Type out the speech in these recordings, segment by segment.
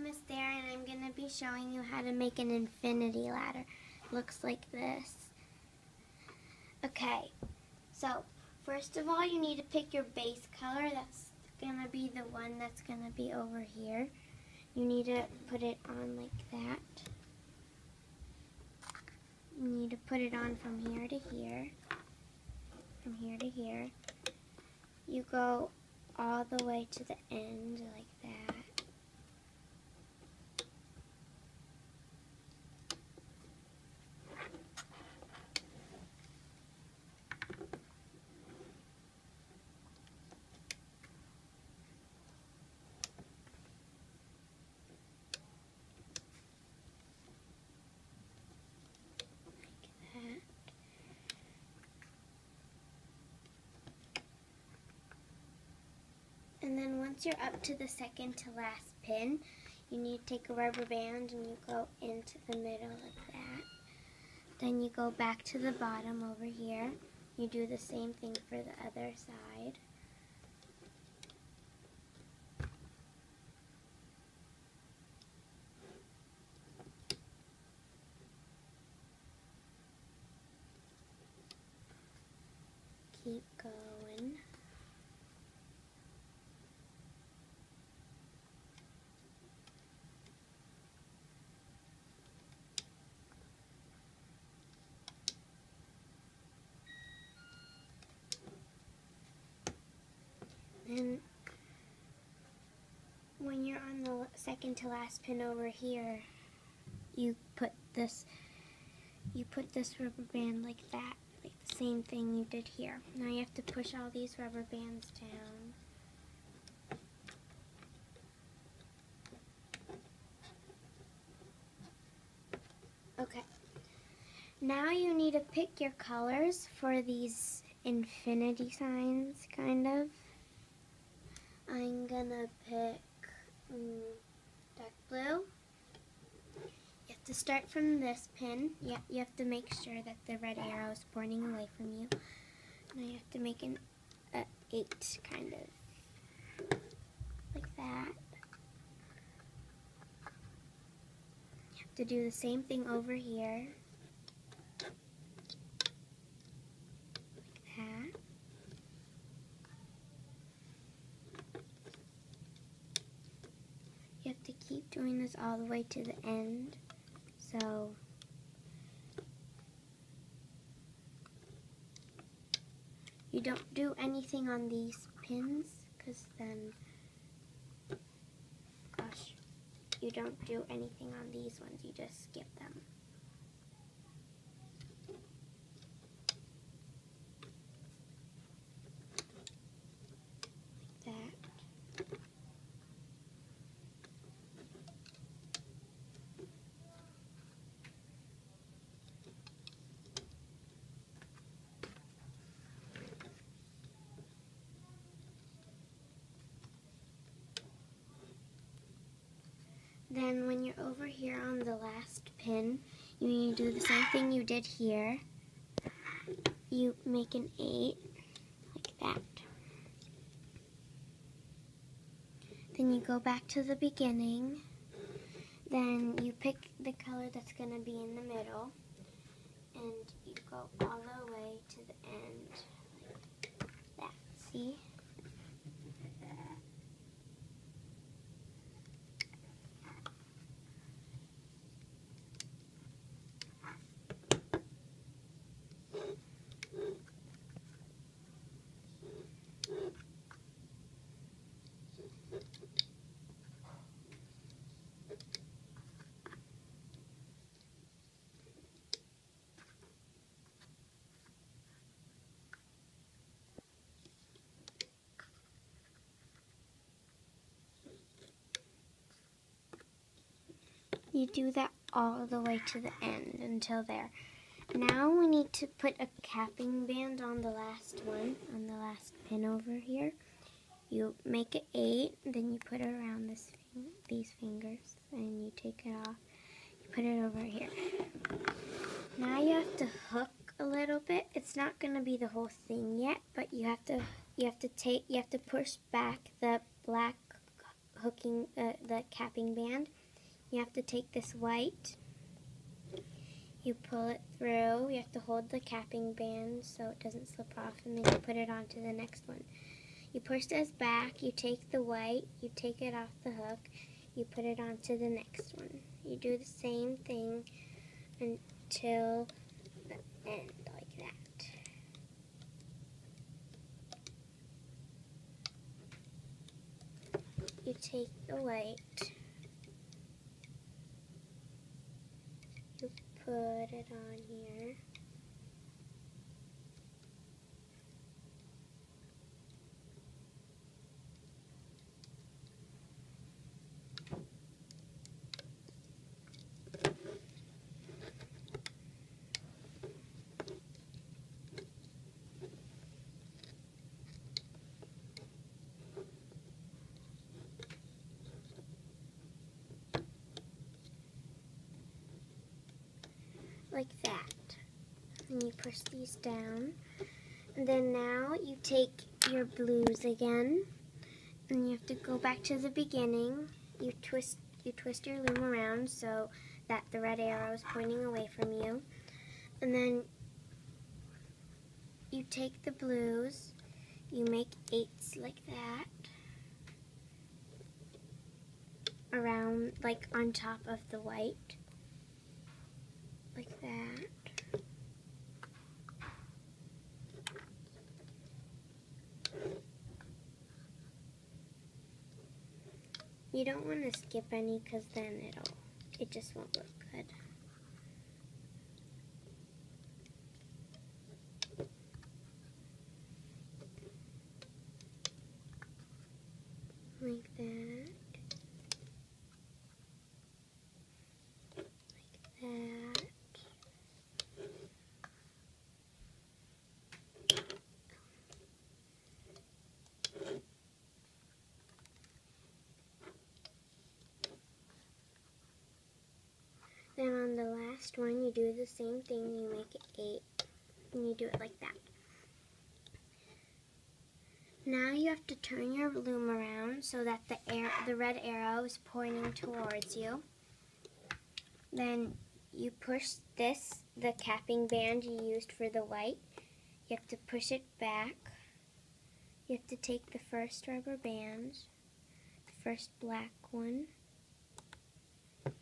is Sarah, and I'm going to be showing you how to make an infinity ladder. Looks like this. Okay, so first of all you need to pick your base color. That's going to be the one that's going to be over here. You need to put it on like that. You need to put it on from here to here. From here to here. You go all the way to the end like that. And then once you're up to the second to last pin, you need to take a rubber band and you go into the middle like that. Then you go back to the bottom over here. You do the same thing for the other side. Keep going. Then when you're on the second to last pin over here, you put this rubber band like that, like the same thing you did here. Now you have to push all these rubber bands down. Okay. Now you need to pick your colors for these infinity signs, kind of. I'm gonna pick dark blue. You have to start from this pin. Yeah, you have to make sure that the red arrow is pointing away from you. Now you have to make an 8, kind of, like that. You have to do the same thing over here. You have to keep doing this all the way to the end. So you don't do anything on these pins, because then, gosh, you don't do anything on these ones, you just skip them. Like that. Then when you're over here on the last pin, you need to do the same thing you did here. You make an 8, like that. Then you go back to the beginning. Then you pick the color that's going to be in the middle. And you go all the way to the end, like that. See? You do that all the way to the end until there. Now we need to put a capping band on the last one, on the last pin over here. You make it 8, then you put it around these fingers, and you take it off. You put it over here. Now you have to hook a little bit. It's not going to be the whole thing yet, but you have to push back the black hooking the capping band, you have to take this white, you pull it through, you have to hold the capping band so it doesn't slip off, and then you put it onto the next one. You push this back, you take the white, you take it off the hook, you put it onto the next one. You do the same thing until the end, like that. You take the white, you put it on here. Like that. And you push these down. And then now you take your blues again, and you have to go back to the beginning. You twist your loom around so that the red arrow is pointing away from you. And then you take the blues, you make 8s like that, around, like on top of the white, like that. You don't want to skip any because then it just won't look good. Like that. Like that. Then on the last one, you do the same thing. You make it 8, and you do it like that. Now you have to turn your loom around so that the red arrow is pointing towards you. Then you push the capping band you used for the white. You have to push it back. You have to take the first rubber band, the first black one.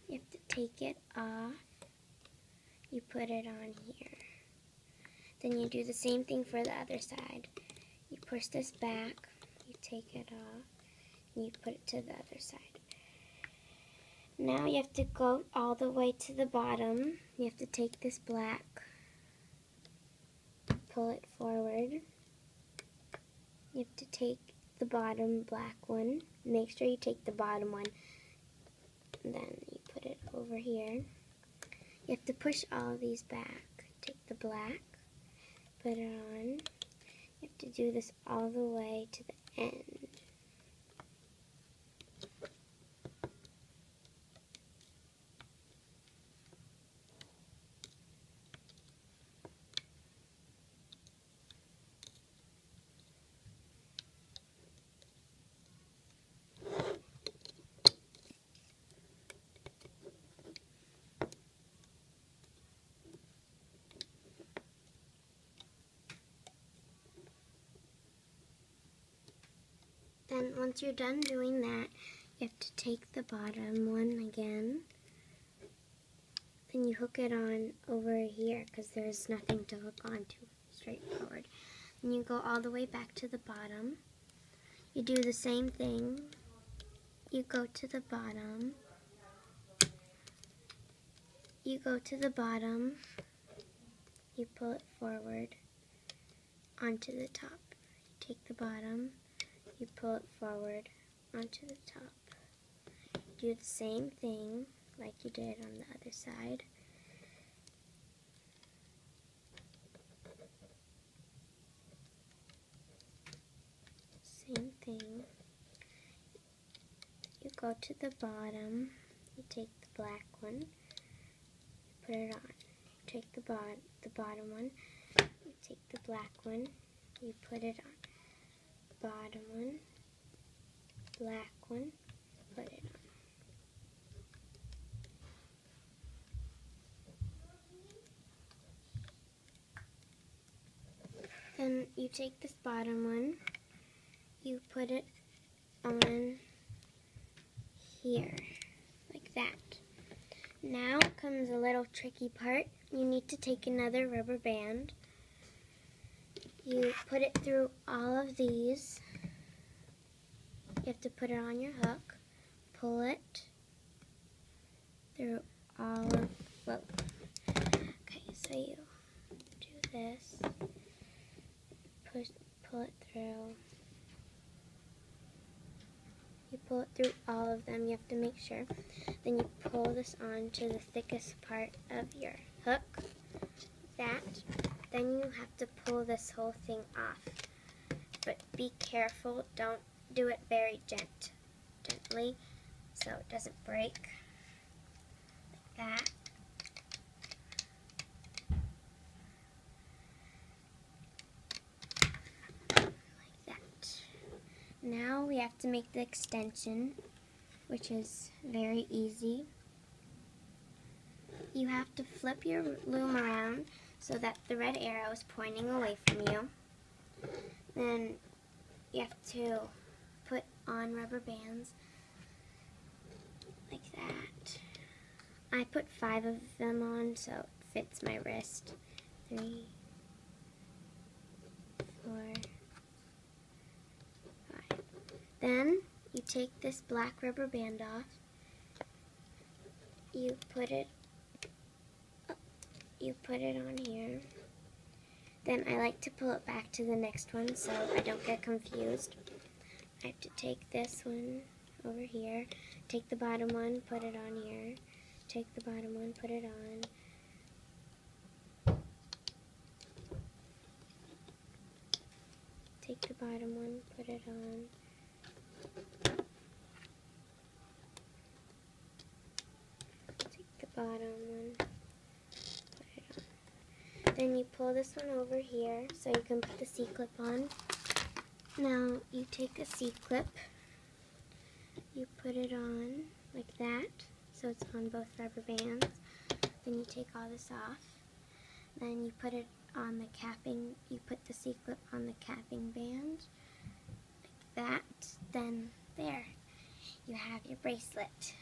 You have to take it off. You put it on here. Then you do the same thing for the other side. You push this back, you take it off, and you put it to the other side. Now you have to go all the way to the bottom. You have to take this black, pull it forward. You have to take the bottom black one. Make sure you take the bottom one. And then you put it over here. You have to push all of these back. Take the black, put it on. You have to do this all the way to the end. Then once you're done doing that, you have to take the bottom one again. Then you hook it on over here because there's nothing to hook onto, straightforward. And you go all the way back to the bottom. You do the same thing. You go to the bottom. You go to the bottom. You pull it forward onto the top. You take the bottom. You pull it forward onto the top. Do the same thing like you did on the other side. Same thing. You go to the bottom. You take the black one. You put it on. You take the bottom one. You take the black one. You put it on. Bottom one, black one, put it on. Then you take this bottom one, you put it on here, like that. Now comes a little tricky part. You need to take another rubber band. You put it through all of these. You have to put it on your hook, pull it through all of, whoa. Okay, so you do this, pull it through. You pull it through all of them, you have to make sure. Then you pull this on to the thickest part of your hook, that. Then you have to pull this whole thing off. But be careful, don't do it very gently so it doesn't break. Like that. Like that. Now we have to make the extension, which is very easy. You have to flip your loom around so that the red arrow is pointing away from you. Then you have to put on rubber bands like that. I put 5 of them on so it fits my wrist. 3, 4, 5. Then you take this black rubber band off. You put it on here. Then I like to pull it back to the next one so I don't get confused. I have to take this one over here, take the bottom one, put it on here, take the bottom one, put it on, take the bottom one, put it on, take the bottom one, put it on. Then you pull this one over here so you can put the C-clip on. Now you take a C-clip, you put it on like that, so it's on both rubber bands. Then you take all this off. Then you put it on the capping, you put the C-clip on the capping band, like that. Then there, you have your bracelet.